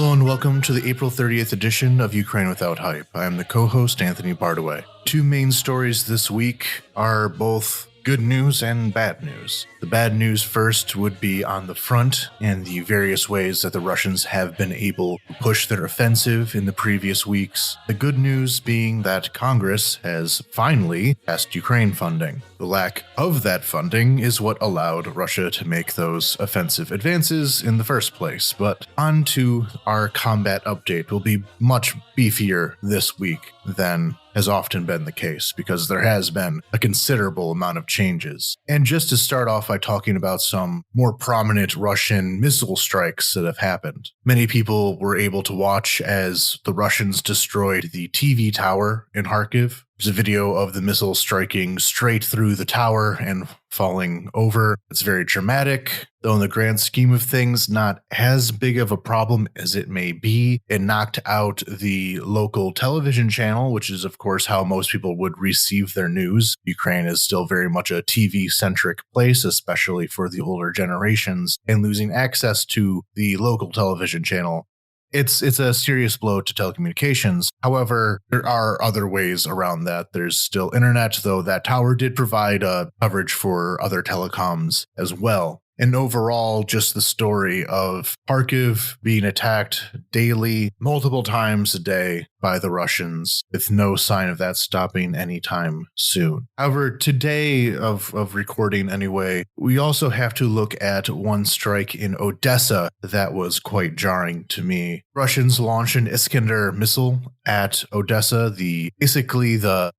Hello and welcome to the April 30th edition of Ukraine Without Hype. I am the co-host, Anthony Bardaway. Two main stories this week are both good news and bad news. The bad news first would be on the front and the various ways that the Russians have been able to push their offensive in the previous weeks. The good news being that Congress has finally passed Ukraine funding. The lack of that funding is what allowed Russia to make those offensive advances in the first place. But on to our combat update will be much beefier this week than has often been the case, because there has been a considerable amount of changes. And just to start off by talking about some more prominent Russian missile strikes that have happened. Many people were able to watch as the Russians destroyed the TV tower in Kharkiv. There's a video of the missile striking straight through the tower and falling over. It's very dramatic, though in the grand scheme of things, not as big of a problem as it may be. It knocked out the local television channel, which is, of course, how most people would receive their news. Ukraine is still very much a TV-centric place, especially for the older generations, and losing access to the local television channel, it's a serious blow to telecommunications. However, there are other ways around that. There's still internet, though that tower did provide coverage for other telecoms as well. And overall, just the story of Kharkiv being attacked daily, multiple times a day by the Russians, with no sign of that stopping anytime soon. However, today of recording anyway, we also have to look at one strike in Odesa that was quite jarring to me. Russians launched an Iskander missile at Odesa, basically the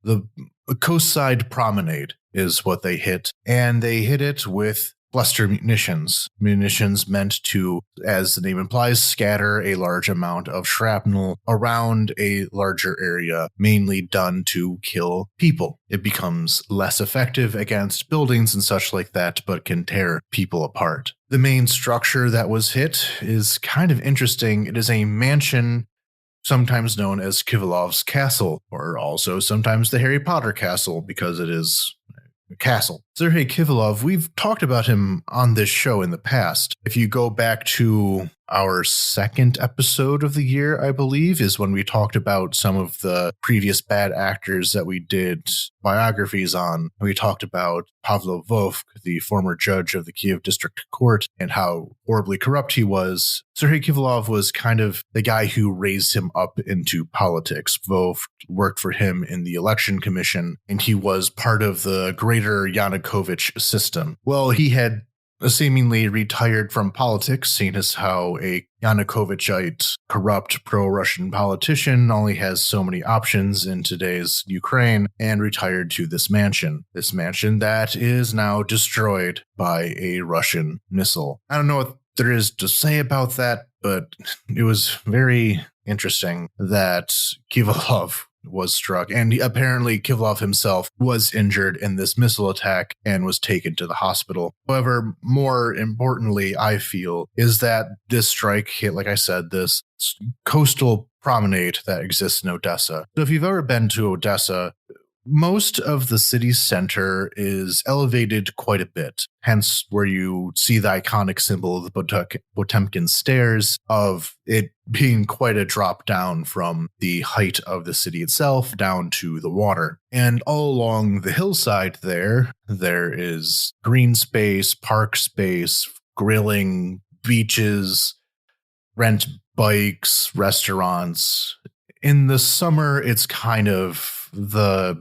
coastside promenade is what they hit, and they hit it with cluster munitions meant to, as the name implies, scatter a large amount of shrapnel around a larger area, mainly done to kill people. It becomes less effective against buildings and such like that, but can tear people apart. The main structure that was hit is kind of interesting. It is a mansion sometimes known as Kivilov's Castle, or also sometimes the Harry Potter Castle, because it is castle. Sergei Kivilov, we've talked about him on this show in the past. If you go back to our second episode of the year, I believe, is when we talked about some of the previous bad actors that we did biographies on. We talked about Pavlo Vovk, the former judge of the Kiev District Court, and how horribly corrupt he was. Sergei Kivilov was kind of the guy who raised him up into politics. Vovk worked for him in the election commission, and he was part of the greater Yanukovych system. Well, he had seemingly retired from politics, seeing as how a Yanukovychite, corrupt pro-Russian politician only has so many options in today's Ukraine, and retired to this mansion. This mansion that is now destroyed by a Russian missile. I don't know what there is to say about that, but it was very interesting that Kivilov was struck, and apparently Kivilov himself was injured in this missile attack and was taken to the hospital. However, more importantly, I feel, is that this strike hit, like I said, this coastal promenade that exists in Odesa. So if you've ever been to Odesa, most of the city center is elevated quite a bit, hence where you see the iconic symbol of the Potemkin stairs, of it being quite a drop down from the height of the city itself down to the water. And all along the hillside there is green space, park space, grilling, beaches, rent bikes, restaurants. In the summer, it's kind of the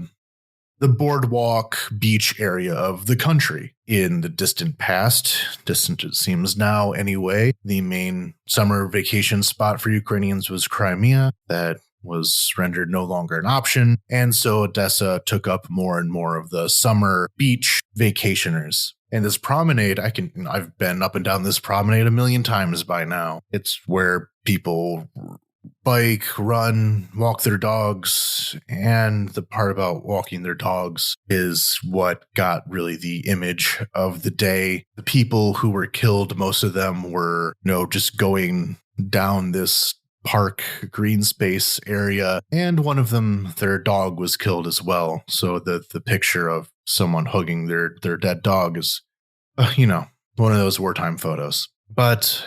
boardwalk beach area of the country. In the distant past, distant it seems now anyway, the main summer vacation spot for Ukrainians was Crimea. That was rendered no longer an option, and so Odesa took up more and more of the summer beach vacationers. And this promenade, I've been up and down this promenade a million times by now. It's where people bike, run, walk their dogs, and the part about walking their dogs is what got really the image of the day. The people who were killed, most of them were, just going down this park green space area, and one of them, their dog was killed as well. So the picture of someone hugging their dead dog is, one of those wartime photos. But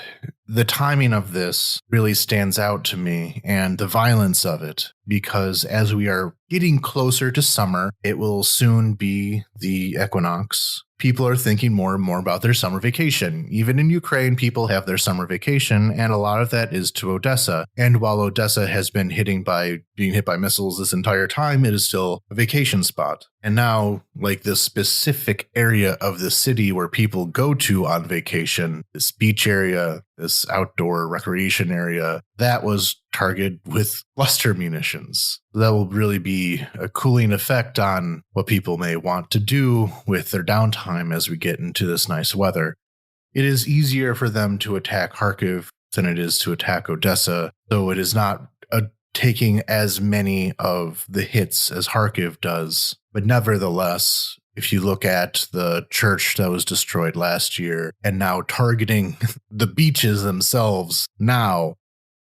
the timing of this really stands out to me and the violence of it, because as we are getting closer to summer, it will soon be the equinox. People are thinking more and more about their summer vacation. Even in Ukraine, people have their summer vacation, and a lot of that is to Odesa. And while Odesa has been being hit by missiles this entire time, it is still a vacation spot. And now, like this specific area of the city where people go to on vacation, this beach area, this outdoor recreation area, that was targeted with cluster munitions. That will really be a cooling effect on what people may want to do with their downtime as we get into this nice weather. It is easier for them to attack Kharkiv than it is to attack Odesa, so it is not taking as many of the hits as Kharkiv does. But nevertheless, if you look at the church that was destroyed last year and now targeting the beaches themselves now,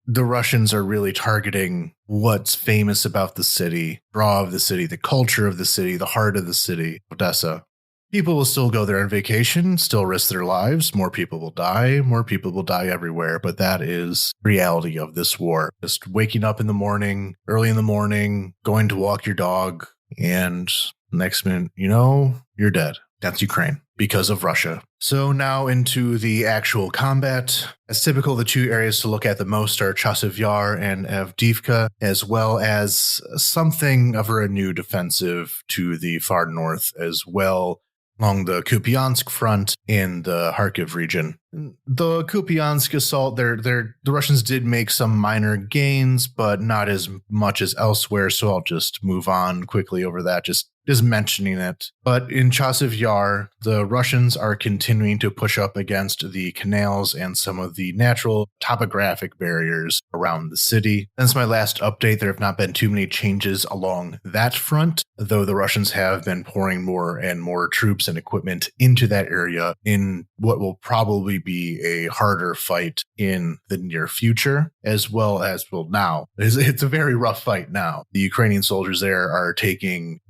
the Russians are really targeting what's famous about the city, draw of the city, the culture of the city, the heart of the city, Odesa. People will still go there on vacation, still risk their lives. More people will die. More people will die everywhere. But that is reality of this war. Just waking up in the morning, early in the morning, going to walk your dog, and next minute, you're dead. That's Ukraine because of Russia. So now into the actual combat. As typical, the two areas to look at the most are Chasiv Yar and Avdiivka, as well as something of a renewed offensive to the far north as well, along the Kupiansk front in the Kharkiv region. The Kupiansk assault, the Russians did make some minor gains, but not as much as elsewhere, so I'll just move on quickly over that, just mentioning it. But in Chasiv Yar, the Russians are continuing to push up against the canals and some of the natural topographic barriers around the city. Since my last update, there have not been too many changes along that front, though the Russians have been pouring more and more troops and equipment into that area in what will probably be a harder fight in the near future, as well as, well, now. It's a very rough fight now. The Ukrainian soldiers there are taking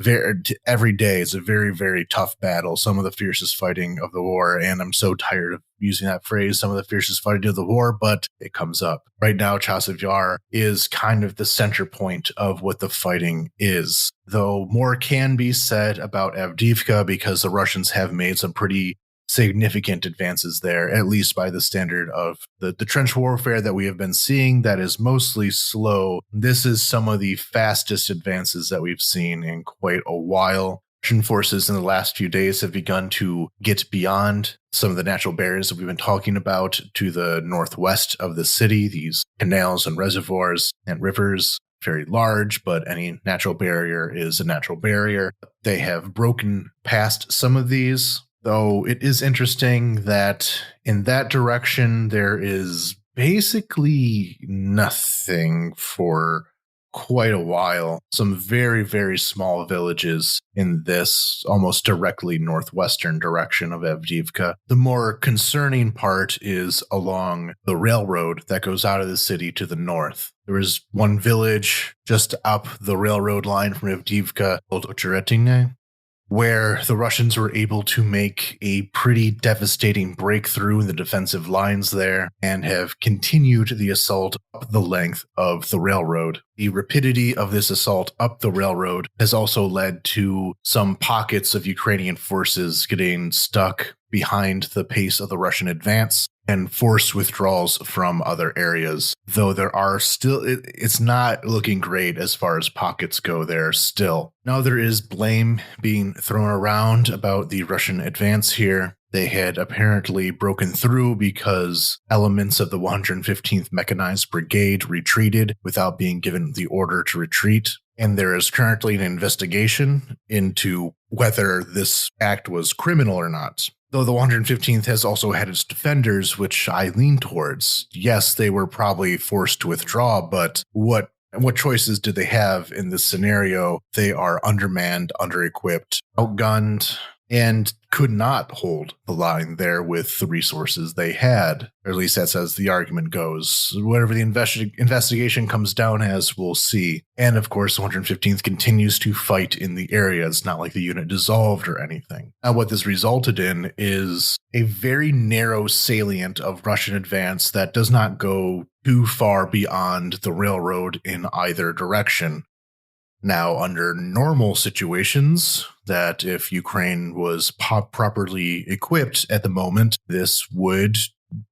every day. It's a very, very tough battle. Some of the fiercest fighting of the war, and I'm so tired of using that phrase, some of the fiercest fighting of the war, but it comes up. Right now, Chasiv Yar is kind of the center point of what the fighting is, though more can be said about Avdiivka because the Russians have made some pretty significant advances there, at least by the standard of the trench warfare that we have been seeing that is mostly slow. This is some of the fastest advances that we've seen in quite a while. Russian forces in the last few days have begun to get beyond some of the natural barriers that we've been talking about to the northwest of the city, these canals and reservoirs and rivers. Very large, but any natural barrier is a natural barrier. They have broken past some of these, though it is interesting that in that direction, there is basically nothing for quite a while. Some very, very small villages in this almost directly northwestern direction of Avdiivka. The more concerning part is along the railroad that goes out of the city to the north. There is one village just up the railroad line from Avdiivka called Charities, where the Russians were able to make a pretty devastating breakthrough in the defensive lines there and have continued the assault up the length of the railroad. The rapidity of this assault up the railroad has also led to some pockets of Ukrainian forces getting stuck behind the pace of the Russian advance and forced withdrawals from other areas, though there are still, it's not looking great as far as pockets go there still. Now there is blame being thrown around about the Russian advance here. They had apparently broken through because elements of the 115th Mechanized Brigade retreated without being given the order to retreat. And there is currently an investigation into whether this act was criminal or not. Though the 115th has also had its defenders, which I lean towards. Yes, they were probably forced to withdraw, but what choices did they have in this scenario? They are undermanned, under-equipped, outgunned, and could not hold the line there with the resources they had. Or at least that's as the argument goes. Whatever the investigation comes down as, we'll see. And of course, the 115th continues to fight in the area. It's not like the unit dissolved or anything. Now, what this resulted in is a very narrow salient of Russian advance that does not go too far beyond the railroad in either direction. Now, under normal situations, that if Ukraine was properly equipped at the moment, this would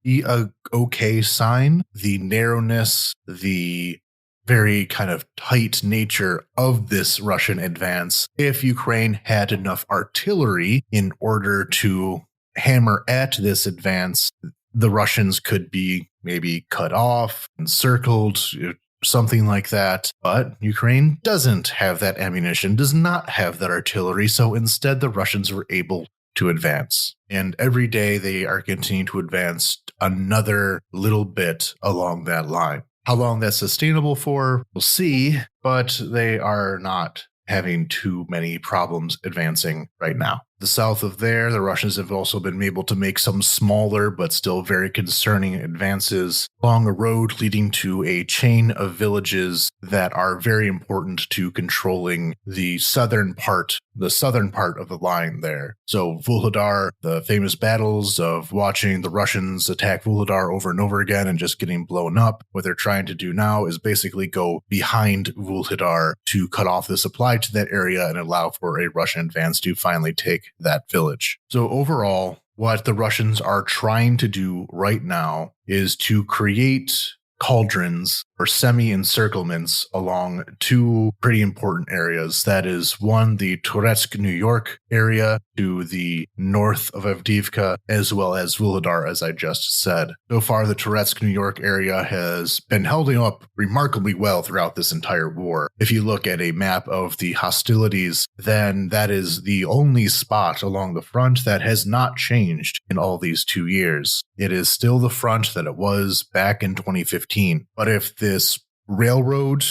be a okay sign. The narrowness, the very kind of tight nature of this Russian advance, if Ukraine had enough artillery in order to hammer at this advance, the Russians could be maybe cut off, encircled, something like that. But Ukraine doesn't have that ammunition, does not have that artillery, so instead the Russians were able to advance. And every day they are continuing to advance another little bit along that line. How long that's sustainable for, we'll see, but they are not having too many problems advancing right now. The south of there, the Russians have also been able to make some smaller but still very concerning advances along a road leading to a chain of villages that are very important to controlling the southern part of the line there. So Vuhledar, the famous battles of watching the Russians attack Vuhledar over and over again and just getting blown up. What they're trying to do now is basically go behind Vuhledar to cut off the supply to that area and allow for a Russian advance to finally take that village. So overall, what the Russians are trying to do right now is to create cauldrons or semi-encirclements along two pretty important areas. That is, one, the Turetsk, New York area to the north of Avdiivka, as well as Vuhledar, as I just said. So far, the Turetsk, New York area has been holding up remarkably well throughout this entire war. If you look at a map of the hostilities, then that is the only spot along the front that has not changed in all these 2 years. It is still the front that it was back in 2015. But if this railroad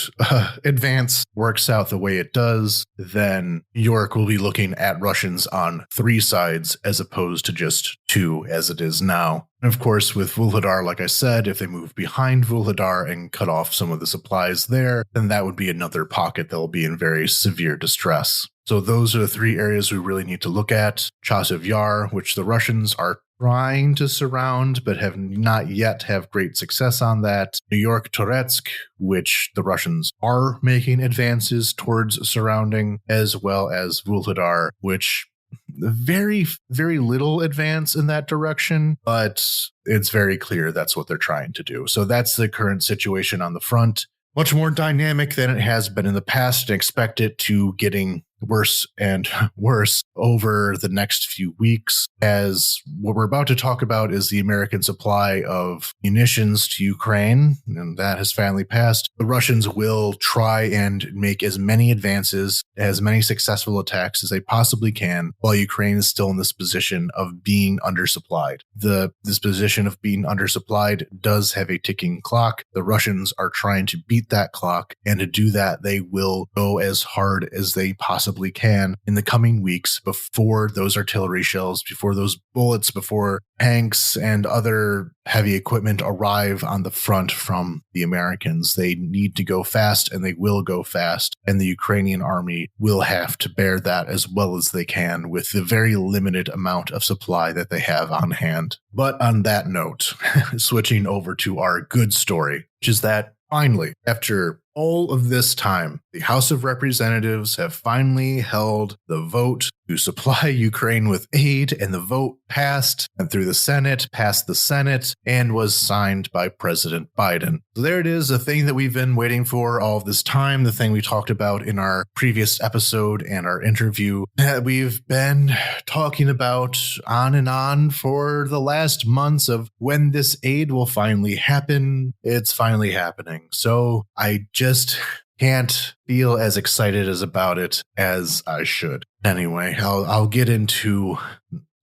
advance works out the way it does, then New York will be looking at Russians on 3 sides as opposed to just 2 as it is now. And of course, with Vuhledar, like I said, if they move behind Vuhledar and cut off some of the supplies there, then that would be another pocket that will be in very severe distress. So those are the 3 areas we really need to look at. Chasiv Yar, which the Russians are trying to surround, but have not yet have great success on that. New York Turetsk, which the Russians are making advances towards surrounding, as well as Vuhledar, which very, very little advance in that direction, but it's very clear that's what they're trying to do. So that's the current situation on the front. Much more dynamic than it has been in the past, and expect it to getting worse and worse over the next few weeks, as what we're about to talk about is the American supply of munitions to Ukraine, and that has finally passed. The Russians will try and make as many advances, as many successful attacks as they possibly can, while Ukraine is still in this position of being undersupplied. This position of being undersupplied does have a ticking clock. The Russians are trying to beat that clock, and to do that, they will go as hard as they possibly can in the coming weeks before those artillery shells, before those bullets, before tanks and other heavy equipment arrive on the front from the Americans. They need to go fast, and they will go fast, and the Ukrainian army will have to bear that as well as they can with the very limited amount of supply that they have on hand. But on that note, switching over to our good story, which is that finally, after all of this time, the House of Representatives have finally held the vote to supply Ukraine with aid, and the vote passed, and through the Senate, passed the Senate, and was signed by President Biden. So there it is, the thing that we've been waiting for all of this time, the thing we talked about in our previous episode and our interview that we've been talking about on and on for the last months of when this aid will finally happen. It's finally happening. So I just can't feel as excited about it as I should. Anyway, I'll get into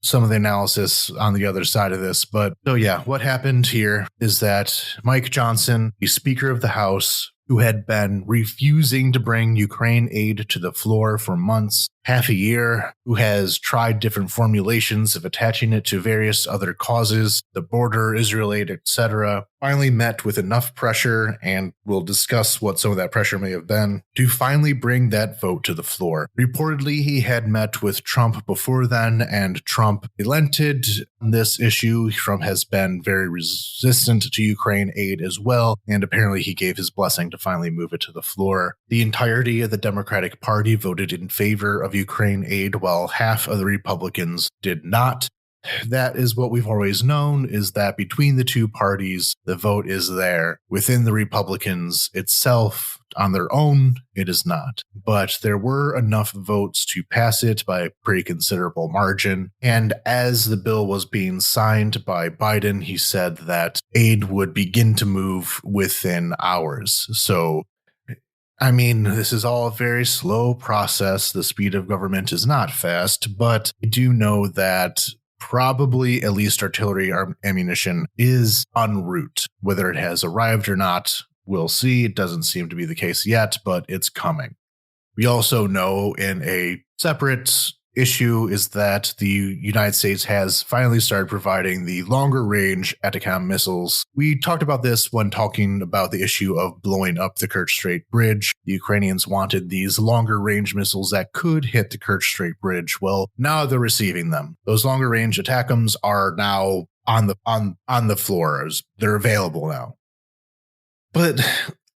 some of the analysis on the other side of this. But so yeah, what happened here is that Mike Johnson, the Speaker of the House, who had been refusing to bring Ukraine aid to the floor for months, half a year, who has tried different formulations of attaching it to various other causes, the border, Israel aid, etc., finally met with enough pressure, and we'll discuss what some of that pressure may have been, to finally bring that vote to the floor. Reportedly, he had met with Trump before then, and Trump relented on this issue. Trump has been very resistant to Ukraine aid as well, and apparently he gave his blessing to finally move it to the floor. The entirety of the Democratic Party voted in favor of Ukraine aid, while half of the Republicans did not. That is what we've always known, is that between the two parties, the vote is there. Within the Republicans itself, on their own, it is not. But there were enough votes to pass it by a pretty considerable margin. And as the bill was being signed by Biden, he said that aid would begin to move within hours. So I mean, this is all a very slow process. The speed of government is not fast, but I do know that probably at least artillery ammunition is en route. Whether it has arrived or not, we'll see. It doesn't seem to be the case yet, but it's coming. We also know in a separate issue is that the United States has finally started providing the longer range ATACMS missiles. We talked about this when talking about the issue of blowing up the Kerch Strait Bridge. The Ukrainians wanted these longer range missiles that could hit the Kerch Strait Bridge. Well, now they're receiving them. Those longer range ATACMS are now on the floor. They're available now. But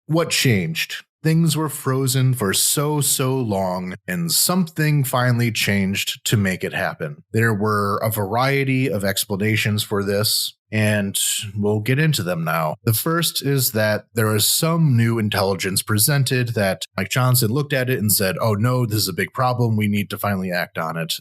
what changed? Things were frozen for so long, and something finally changed to make it happen. There were a variety of explanations for this, and we'll get into them now. The first is that there was some new intelligence presented that Mike Johnson looked at it and said, oh no, this is a big problem, we need to finally act on it.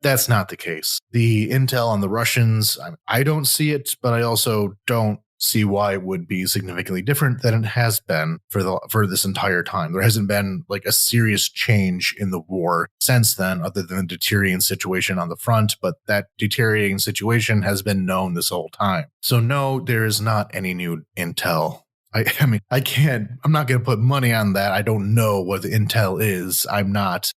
That's not the case. The intel on the Russians, I don't see it, but I also don't see why it would be significantly different than it has been for this entire time. There hasn't been like a serious change in the war since then, other than the deteriorating situation on the front, but that deteriorating situation has been known this whole time. So no, there is not any new intel. I mean, I'm not going to put money on that. I don't know what the intel is. I'm not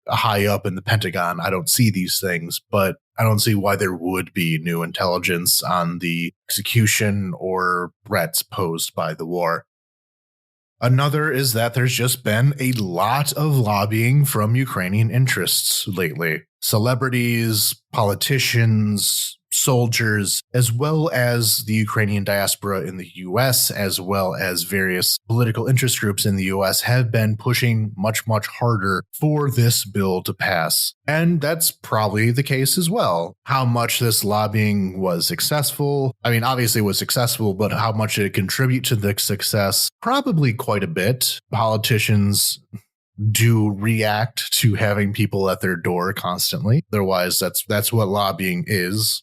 high up in the Pentagon. I don't see these things, but I don't see why there would be new intelligence on the execution or threats posed by the war. Another is that there's just been a lot of lobbying from Ukrainian interests lately. Celebrities, politicians, soldiers, as well as the Ukrainian diaspora in the US, as well as various political interest groups in the US, have been pushing much harder for this bill to pass. And that's probably the case as well. How much this lobbying was successful, I mean, obviously it was successful, but how much did it contribute to the success? Probably quite a bit. Politicians do react to having people at their door constantly. Otherwise, that's what lobbying is.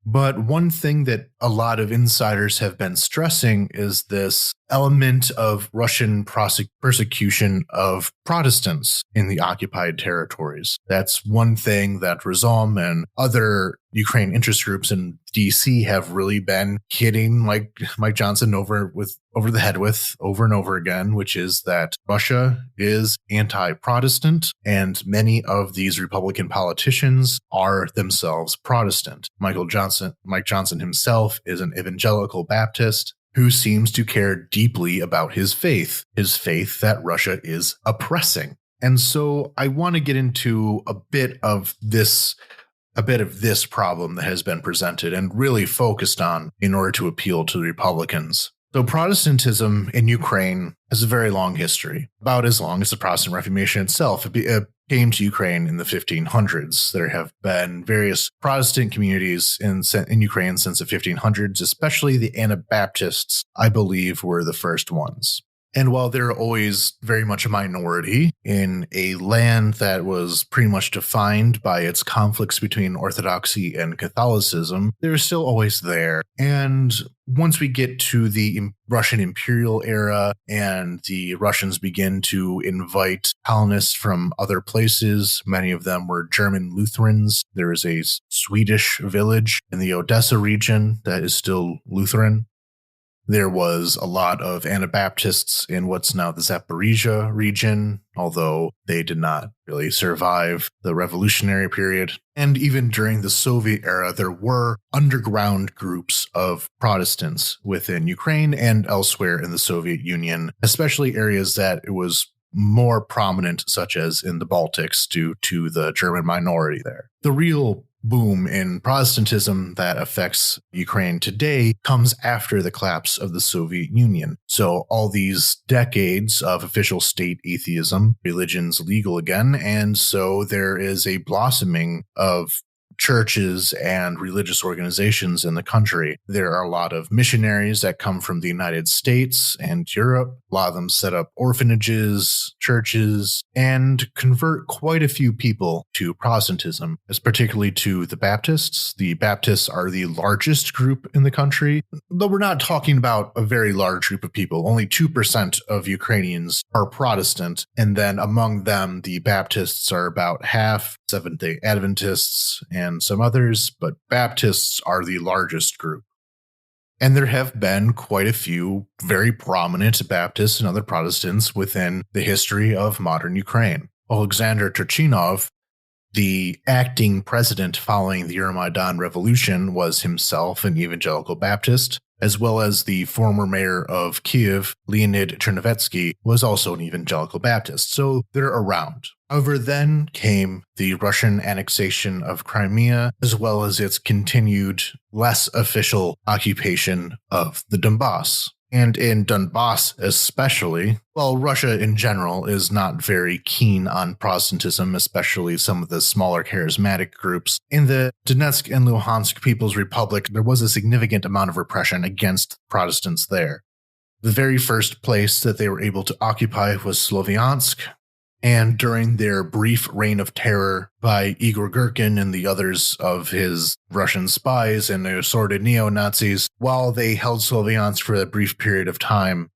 But one thing that a lot of insiders have been stressing is this element of Russian persecution of Protestants in the occupied territories. That's one thing that Worrisome and other Ukraine interest groups in DC have really been hitting Mike Johnson over the head with over and over again, which is that Russia is anti-Protestant, and many of these Republican politicians are themselves Protestant. Mike Johnson himself is an evangelical Baptist who seems to care deeply about his faith that Russia is oppressing. And so I want to get into a bit of this problem that has been presented and really focused on in order to appeal to the Republicans. So Protestantism in Ukraine has a very long history, about as long as the Protestant Reformation itself. It came to Ukraine in the 1500s. There have been various Protestant communities in Ukraine since the 1500s, especially the Anabaptists, I believe, were the first ones. And while they're always very much a minority in a land that was pretty much defined by its conflicts between Orthodoxy and Catholicism, they're still always there. And once we get to the Russian imperial era and the Russians begin to invite colonists from other places, many of them were German Lutherans. There is a Swedish village in the Odesa region that is still Lutheran. There was a lot of Anabaptists in what's now the Zaporizhia region, although they did not really survive the revolutionary period. And even during the Soviet era, there were underground groups of Protestants within Ukraine and elsewhere in the Soviet Union, especially areas that it was more prominent, such as in the Baltics, due to the German minority there. The real boom in Protestantism that affects Ukraine today comes after the collapse of the Soviet Union. So all these decades of official state atheism, religion's legal again, and so there is a blossoming of churches and religious organizations in the country. There are a lot of missionaries that come from the United States and Europe. A lot of them set up orphanages, churches, and convert quite a few people to Protestantism, as particularly to the Baptists. The Baptists are the largest group in the country, though we're not talking about a very large group of people. Only 2% of Ukrainians are Protestant, and then among them, the Baptists are about half, Seventh-day Adventists, and some others, but Baptists are the largest group. And there have been quite a few very prominent Baptists and other Protestants within the history of modern Ukraine. Alexander Turchinov, the acting president following the Euromaidan Revolution, was himself an evangelical Baptist, as well as the former mayor of Kyiv, Leonid Chernovetsky, was also an evangelical Baptist, so they're around. However, then came the Russian annexation of Crimea, as well as its continued, less official occupation of the Donbass. And in Donbass especially, while Russia in general is not very keen on Protestantism, especially some of the smaller charismatic groups, in the Donetsk and Luhansk People's Republic, there was a significant amount of repression against Protestants there. The very first place that they were able to occupy was Sloviansk, and during their brief reign of terror by Igor Girkin and the others of his Russian spies and the assorted neo-Nazis, while they held Sloviansk for a brief period of time,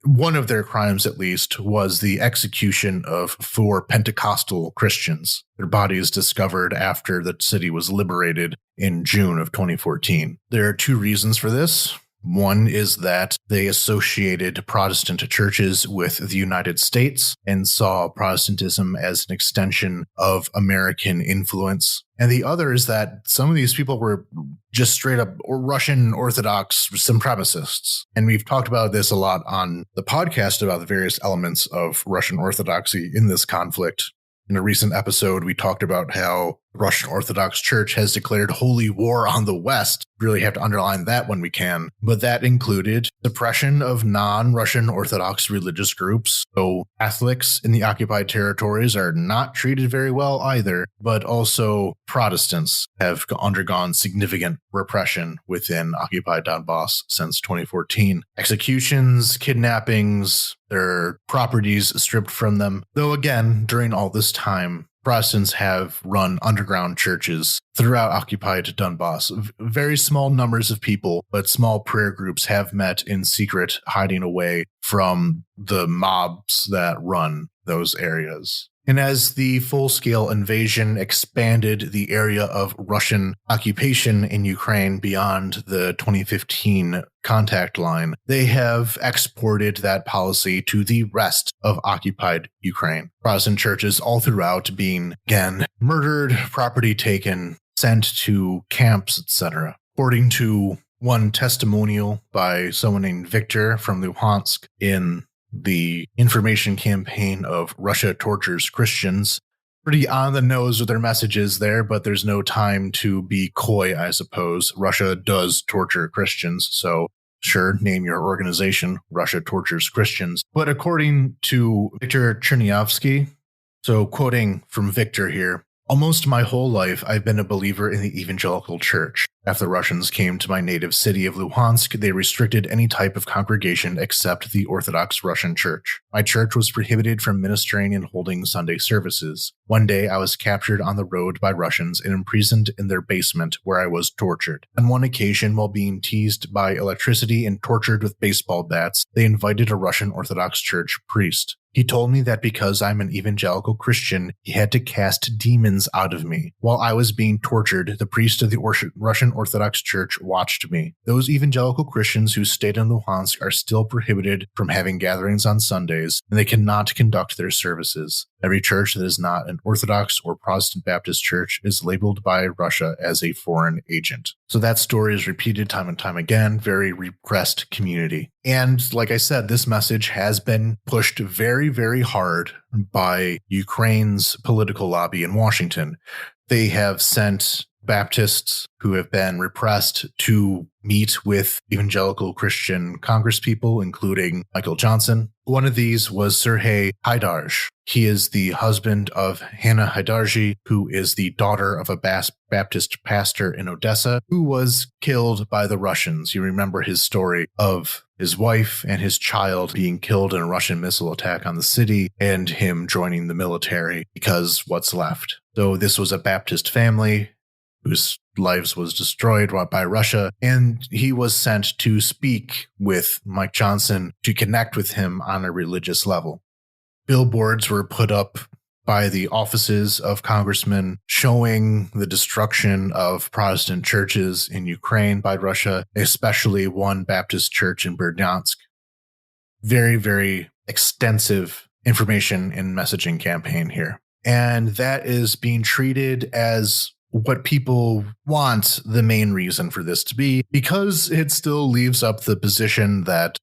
one of their crimes at least was the execution of 4 Pentecostal Christians. Their bodies discovered after the city was liberated in June of 2014. There are 2 reasons for this. One is that they associated Protestant churches with the United States and saw Protestantism as an extension of American influence. And the other is that some of these people were just straight up Russian Orthodox supremacists. And we've talked about this a lot on the podcast about the various elements of Russian Orthodoxy in this conflict. In a recent episode, we talked about how the Russian Orthodox Church has declared holy war on the West. Really have to underline that when we can. But that included suppression of non-Russian Orthodox religious groups. So Catholics in the occupied territories are not treated very well either, but also Protestants have undergone significant repression within occupied Donbass since 2014. Executions, kidnappings, their properties stripped from them. Though again, during all this time, Protestants have run underground churches throughout occupied Donbass. Very small numbers of people, but small prayer groups have met in secret, hiding away from the mobs that run those areas. And as the full-scale invasion expanded the area of Russian occupation in Ukraine beyond the 2015 contact line, they have exported that policy to the rest of occupied Ukraine. Protestant churches all throughout being, again, murdered, property taken, sent to camps, etc. According to one testimonial by someone named Victor from Luhansk in the information campaign of Russia Tortures Christians. Pretty on the nose with their messages there, but there's no time to be coy, I suppose. Russia does torture Christians, so sure, name your organization, Russia Tortures Christians. But according to Viktor Chernyavsky, so quoting from Victor here, almost my whole life, I've been a believer in the evangelical church. After the Russians came to my native city of Luhansk, they restricted any type of congregation except the Orthodox Russian Church. My church was prohibited from ministering and holding Sunday services. One day, I was captured on the road by Russians and imprisoned in their basement, where I was tortured. On one occasion, while being teased by electricity and tortured with baseball bats, they invited a Russian Orthodox Church priest. He told me that because I'm an evangelical Christian, he had to cast demons out of me. While I was being tortured, the priest of the Russian Orthodox Church watched me. Those evangelical Christians who stayed in Luhansk are still prohibited from having gatherings on Sundays, and they cannot conduct their services. Every church that is not an Orthodox or Protestant Baptist church is labeled by Russia as a foreign agent. So that story is repeated time and time again, very repressed community. And like I said, this message has been pushed very, very hard by Ukraine's political lobby in Washington. They have sent Baptists who have been repressed to meet with evangelical Christian congresspeople, including Michael Johnson. One of these was Serhiy Haidarj. He is the husband of Hannah Haidarji, who is the daughter of a Baptist pastor in Odesa, who was killed by the Russians. You remember his story of his wife and his child being killed in a Russian missile attack on the city and him joining the military because what's left. So this was a Baptist family whose lives was destroyed by Russia, and he was sent to speak with Mike Johnson to connect with him on a religious level. Billboards were put up by the offices of congressmen showing the destruction of Protestant churches in Ukraine by Russia, especially one Baptist church in Berdyansk. Very, very extensive information and messaging campaign here. And that is being treated as what people want the main reason for this to be, because it still leaves up the position that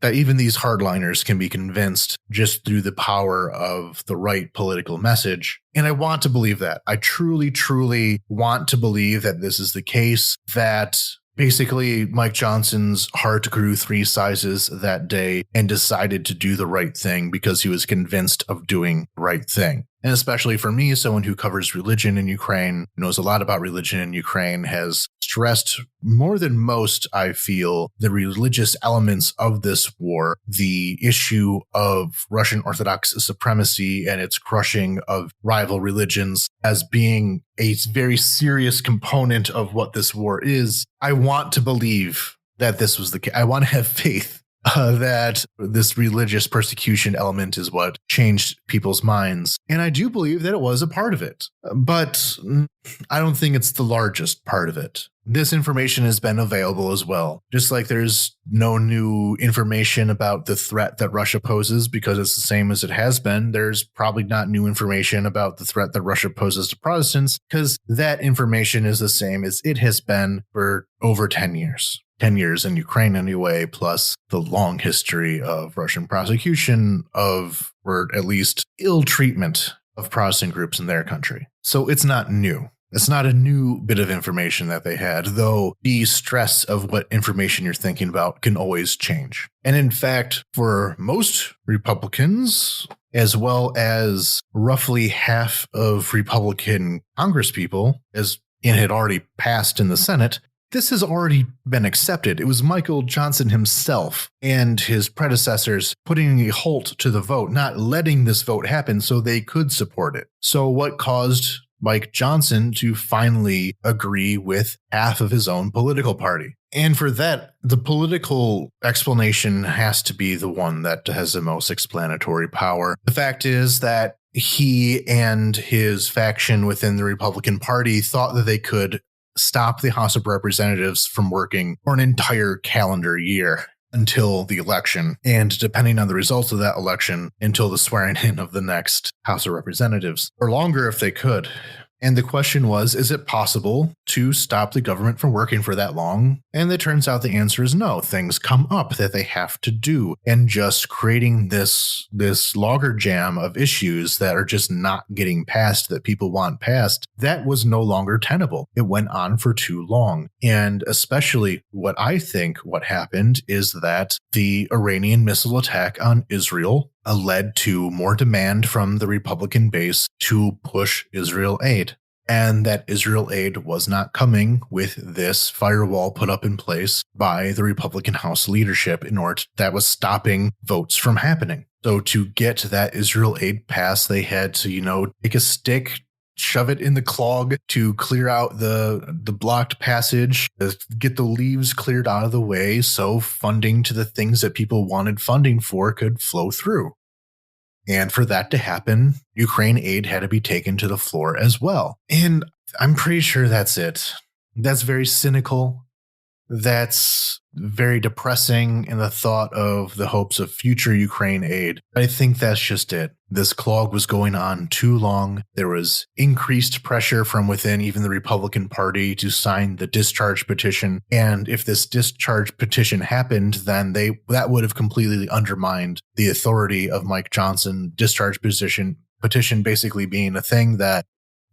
even these hardliners can be convinced just through the power of the right political message. And I want to believe that. I truly, truly want to believe that this is the case, that basically Mike Johnson's heart grew 3 sizes that day and decided to do the right thing because he was convinced of doing the right thing. And especially for me, someone who covers religion in Ukraine, knows a lot about religion in Ukraine, has stressed more than most, I feel, the religious elements of this war, the issue of Russian Orthodox supremacy and its crushing of rival religions as being a very serious component of what this war is. I want to believe that this was the case. I want to have faith that this religious persecution element is what changed people's minds. And I do believe that it was a part of it. But I don't think it's the largest part of it. This information has been available as well. Just like there's no new information about the threat that Russia poses because it's the same as it has been, there's probably not new information about the threat that Russia poses to Protestants because that information is the same as it has been for over 10 years. 10 years in Ukraine anyway, plus the long history of Russian prosecution of, or at least ill treatment of Protestant groups in their country. So it's not new. It's not a new bit of information that they had, though the stress of what information you're thinking about can always change. And in fact, for most Republicans, as well as roughly half of Republican congresspeople, as it had already passed in the Senate, this has already been accepted. It was Michael Johnson himself and his predecessors putting a halt to the vote, not letting this vote happen so they could support it. So what caused Mike Johnson to finally agree with half of his own political party? And for that, the political explanation has to be the one that has the most explanatory power. The fact is that he and his faction within the Republican Party thought that they could stop the House of Representatives from working for an entire calendar year until the election, and depending on the results of that election, until the swearing in of the next House of Representatives, or longer if they could. And the question was, is it possible to stop the government from working for that long? And it turns out the answer is no. Things come up that they have to do. And just creating this logjam of issues that are just not getting passed, that people want passed, that was no longer tenable. It went on for too long. And especially what I think what happened is that the Iranian missile attack on Israel led to more demand from the Republican base to push Israel aid. And that Israel aid was not coming with this firewall put up in place by the Republican House leadership that was stopping votes from happening. So to get that Israel aid passed, they had to, take a stick shove it in the clog to clear out the blocked passage, get the leaves cleared out of the way so funding to the things that people wanted funding for could flow through. And for that to happen, Ukraine aid had to be taken to the floor as well. And I'm pretty sure that's it. That's very cynical. That's very depressing in the thought of the hopes of future Ukraine aid. I think that's just it. This clog was going on too long. There was increased pressure from within even the Republican Party to sign the discharge petition. And if this discharge petition happened, then that would have completely undermined the authority of Mike Johnson. Discharge petition basically being a thing that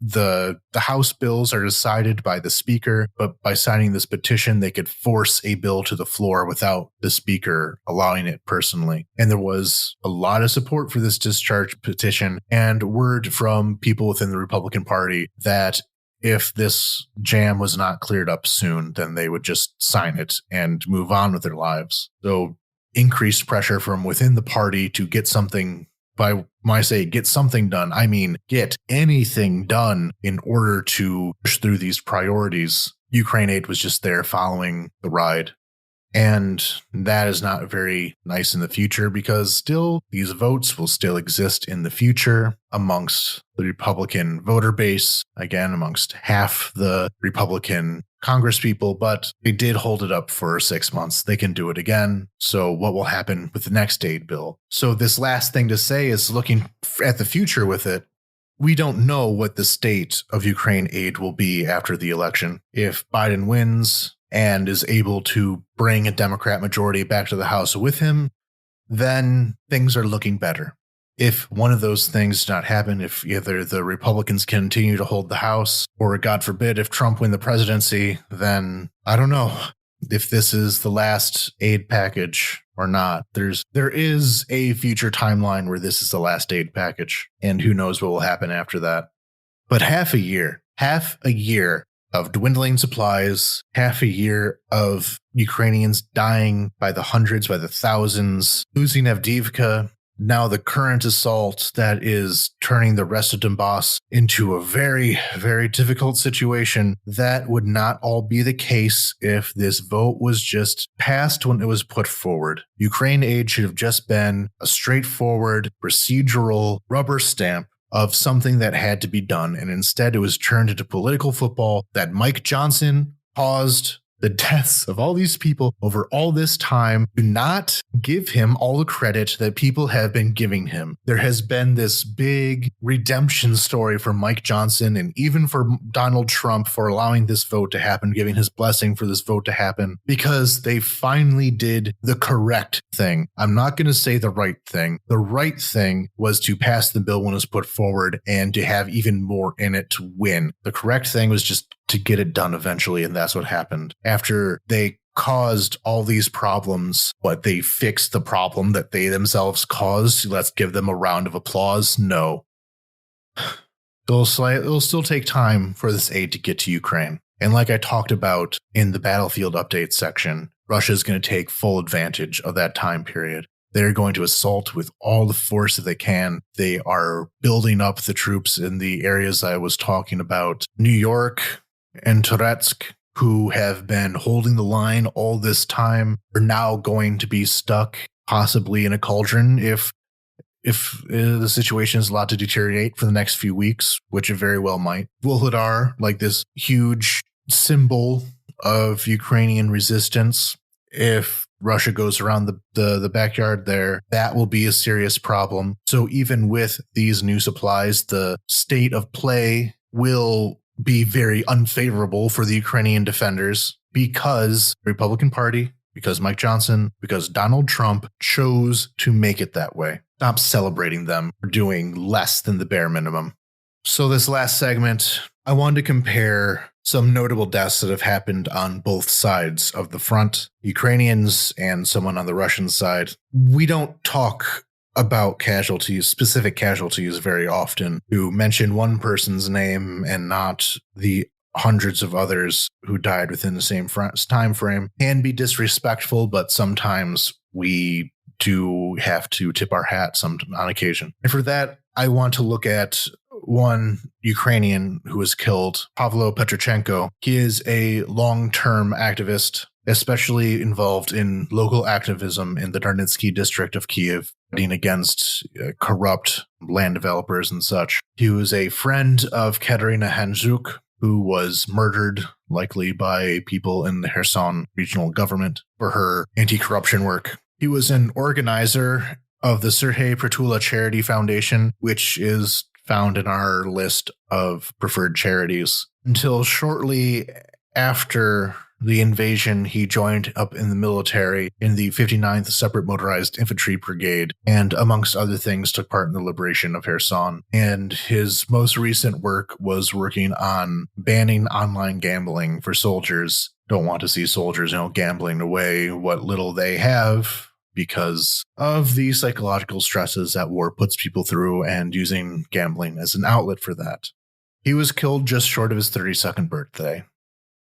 the House bills are decided by the Speaker, but by signing this petition, they could force a bill to the floor without the Speaker allowing it personally. And there was a lot of support for this discharge petition and word from people within the Republican Party that if this jam was not cleared up soon, then they would just sign it and move on with their lives. So increased pressure from within the party to get something. When I say get something done, I mean get anything done in order to push through these priorities. Ukraine aid was just there following the ride. And that is not very nice in the future because still these votes will still exist in the future amongst the Republican voter base, again, amongst half the Republican Congress people, but they did hold it up for 6 months. They can do it again. So what will happen with the next aid bill? So this last thing to say is looking at the future with it. We don't know what the state of Ukraine aid will be after the election. If Biden wins and is able to bring a Democrat majority back to the House with him, then things are looking better. If one of those things does not happen, if either the Republicans continue to hold the House, or God forbid, if Trump win the presidency, then I don't know if this is the last aid package or not. There is a future timeline where this is the last aid package, and who knows what will happen after that. But half a year of dwindling supplies, half a year of Ukrainians dying by the hundreds, by the thousands, losing Avdiivka, now the current assault that is turning the rest of Donbass into a very, very difficult situation. That would not all be the case if this vote was just passed when it was put forward. Ukraine aid should have just been a straightforward, procedural rubber stamp of something that had to be done, and instead it was turned into political football that Mike Johnson caused the deaths of all these people over all this time. Do not give him all the credit that people have been giving him. There has been this big redemption story for Mike Johnson and even for Donald Trump for allowing this vote to happen, giving his blessing for this vote to happen, because they finally did the correct thing. I'm not going to say the right thing. The right thing was to pass the bill when it was put forward and to have even more in it to win. The correct thing was just to get it done eventually, and that's what happened. After they caused all these problems, but they fixed the problem that they themselves caused. Let's give them a round of applause. No. It'll still take time for this aid to get to Ukraine. And like I talked about in the battlefield updates section, Russia is going to take full advantage of that time period. They're going to assault with all the force that they can. They are building up the troops in the areas I was talking about. New York and Toretsk, who have been holding the line all this time, are now going to be stuck possibly in a cauldron if the situation is allowed to deteriorate for the next few weeks, which it very well might. Vuhledar, like this huge symbol of Ukrainian resistance, if Russia goes around the backyard there, that will be a serious problem. So even with these new supplies, the state of play will be very unfavorable for the Ukrainian defenders because the Republican Party, because Mike Johnson, because Donald Trump chose to make it that way. Stop celebrating them for doing less than the bare minimum. So this last segment, I wanted to compare some notable deaths that have happened on both sides of the front, Ukrainians and someone on the Russian side. We don't talk about casualties, specific casualties very often. To mention one person's name and not the hundreds of others who died within the same time frame can be disrespectful, but sometimes we do have to tip our hat on occasion. And for that, I want to look at one Ukrainian who was killed, Pavlo Petrochenko. He is a long-term activist, especially involved in local activism in the Darnitsky district of Kiev, fighting against corrupt land developers and such. He was a friend of Katerina Handzuk, who was murdered, likely by people in the Kherson regional government, for her anti-corruption work. He was an organizer of the Sergei Pritula Charity Foundation, which is found in our list of preferred charities. Until shortly after the invasion, he joined up in the military in the 59th Separate Motorized Infantry Brigade, and amongst other things took part in the liberation of Kherson. And his most recent work was working on banning online gambling for soldiers. Don't want to see soldiers, gambling away what little they have, because of the psychological stresses that war puts people through, and using gambling as an outlet for that. He was killed just short of his 32nd birthday.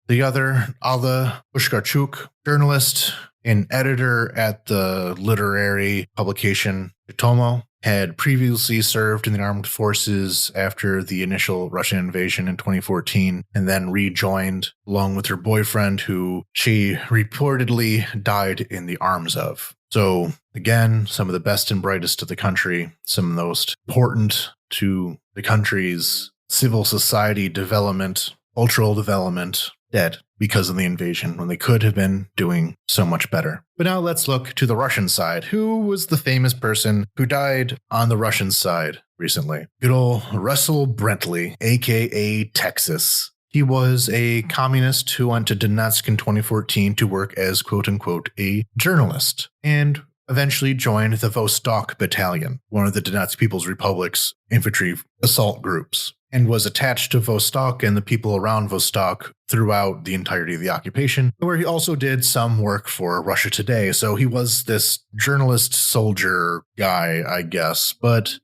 The other, Alla Pushkarchuk, journalist and editor at the literary publication Tomo, had previously served in the armed forces after the initial Russian invasion in 2014, and then rejoined along with her boyfriend, who she reportedly died in the arms of. So again, some of the best and brightest of the country, some of the most important to the country's civil society development, cultural development, dead because of the invasion, when they could have been doing so much better. But now let's look to the Russian side. Who was the famous person who died on the Russian side recently? Good old Russell Brentley, aka Texas. He was a communist who went to Donetsk in 2014 to work as quote-unquote a journalist, and eventually joined the Vostok Battalion, one of the Donetsk People's Republic's infantry assault groups, and was attached to Vostok and the people around Vostok throughout the entirety of the occupation, where he also did some work for Russia Today. So he was this journalist soldier guy, I guess. But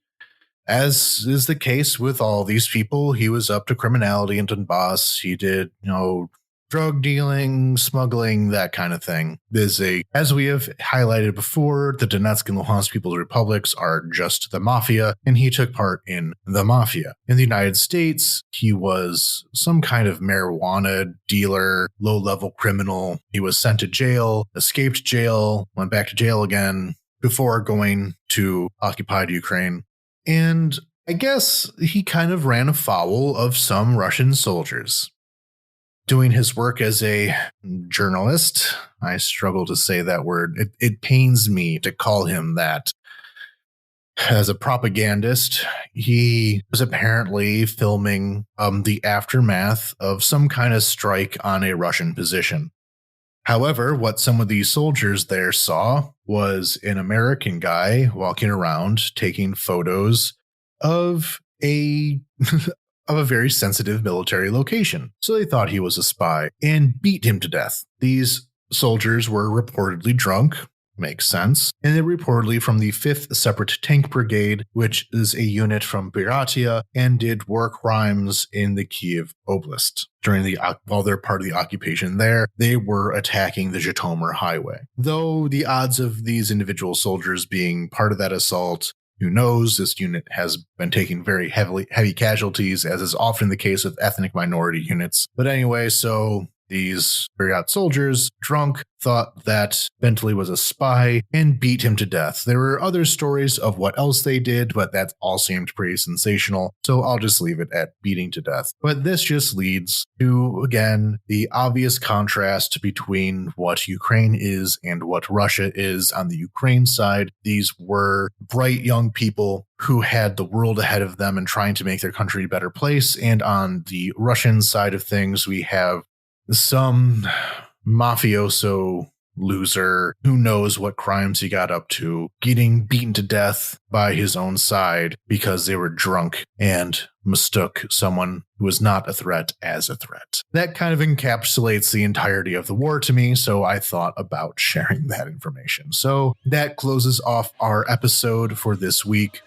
as is the case with all these people, he was up to criminality in Donbass. He did, drug dealing, smuggling, that kind of thing. As we have highlighted before, the Donetsk and Luhansk People's Republics are just the mafia, and he took part in the mafia. In the United States, he was some kind of marijuana dealer, low-level criminal. He was sent to jail, escaped jail, went back to jail again, before going to occupied Ukraine. And I guess he kind of ran afoul of some Russian soldiers. Doing his work as a journalist, I struggle to say that word. It pains me to call him that. As a propagandist, he was apparently filming the aftermath of some kind of strike on a Russian position. However, what some of these soldiers there saw was an American guy walking around taking photos of a very sensitive military location. So they thought he was a spy and beat him to death. These soldiers were reportedly drunk. Makes sense. And they're reportedly from the 5th Separate Tank Brigade, which is a unit from Buryatia, and did war crimes in the Kiev Oblast. While they're part of the occupation there, they were attacking the Zhytomyr highway. Though the odds of these individual soldiers being part of that assault, who knows? This unit has been taking very heavy casualties, as is often the case with ethnic minority units. But anyway, so these Buryat soldiers, drunk, thought that Bentley was a spy and beat him to death. There were other stories of what else they did, but that all seemed pretty sensational, so I'll just leave it at beating to death. But this just leads to, again, the obvious contrast between what Ukraine is and what Russia is. On the Ukraine side, these were bright young people who had the world ahead of them and trying to make their country a better place. And on the Russian side of things, we have some mafioso loser who knows what crimes he got up to, getting beaten to death by his own side because they were drunk and mistook someone who was not a threat as a threat. That kind of encapsulates the entirety of the war to me, so I thought about sharing that information. So that closes off our episode for this week.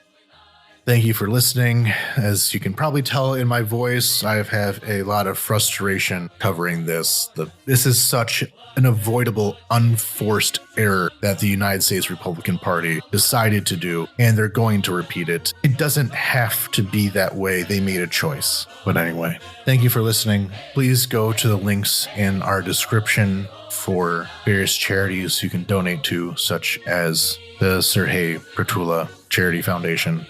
Thank you for listening. As you can probably tell in my voice, I have a lot of frustration covering this. This is such an avoidable, unforced error that the United States Republican Party decided to do, and they're going to repeat it. It doesn't have to be that way. They made a choice. But anyway, thank you for listening. Please go to the links in our description for various charities you can donate to, such as the Serhei Pratula Charity Foundation.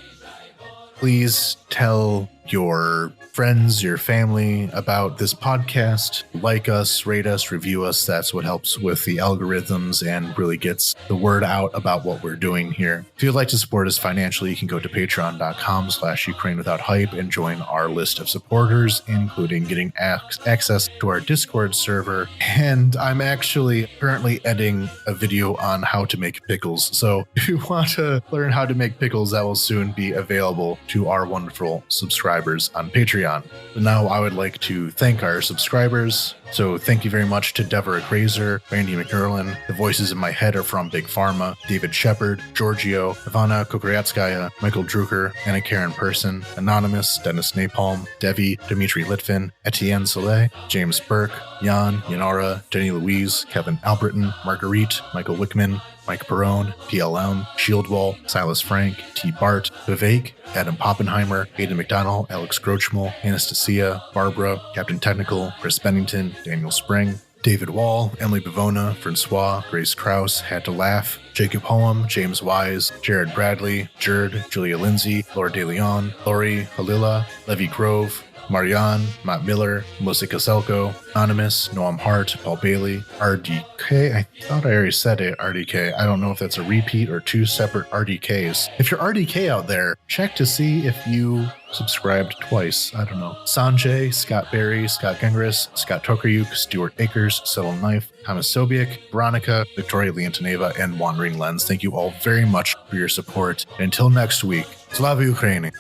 Please tell your friends, your family about this podcast. Like us, rate us, review us. That's what helps with the algorithms and really gets the word out about what we're doing here. If you'd like to support us financially, you can go to patreon.com/UkraineWithoutHype and join our list of supporters, including getting access to our Discord server. And I'm actually currently editing a video on how to make pickles. So if you want to learn how to make pickles, that will soon be available to our wonderful subscribers on Patreon. But now I would like to thank our subscribers. So thank you very much to Deborah Grazer, Randy McNerlin. The voices in my head are from Big Pharma, David Shepard, Giorgio, Ivana Kukuryatskaya, Michael Drucker, Anna Karen Person, Anonymous, Dennis Napalm, Devi, Dimitri Litvin, Etienne Soleil, James Burke, Jan, Yanara, Jenny Louise, Kevin Albritton, Marguerite, Michael Wickman, Mike Perrone, PLM, Shieldwall, Silas Frank, T. Bart, Vivek, Adam Poppenheimer, Aidan McDonald, Alex Grochmal, Anastasia, Barbara, Captain Technical, Chris Bennington, Daniel Spring, David Wall, Emily Bavona, Francois, Grace Krause, Had to Laugh, Jacob Hoem, James Wise, Jared Bradley, Jerd, Julia Lindsay, Laura De Leon, Lori Halila, Levy Grove, Marianne, Matt Miller, Melissa Kaselko, Anonymous, Noam Hart, Paul Bailey, RDK. I thought I already said it, RDK. I don't know if that's a repeat or two separate RDKs. If you're RDK out there, check to see if you subscribed twice. I don't know. Sanjay, Scott Berry, Scott Gengris, Scott Tokaryuk, Stuart Akers, Settle Knife, Thomas Sobiek, Veronica, Victoria Leontoneva, and Wandering Lens. Thank you all very much for your support. And until next week, Slava Ukraini!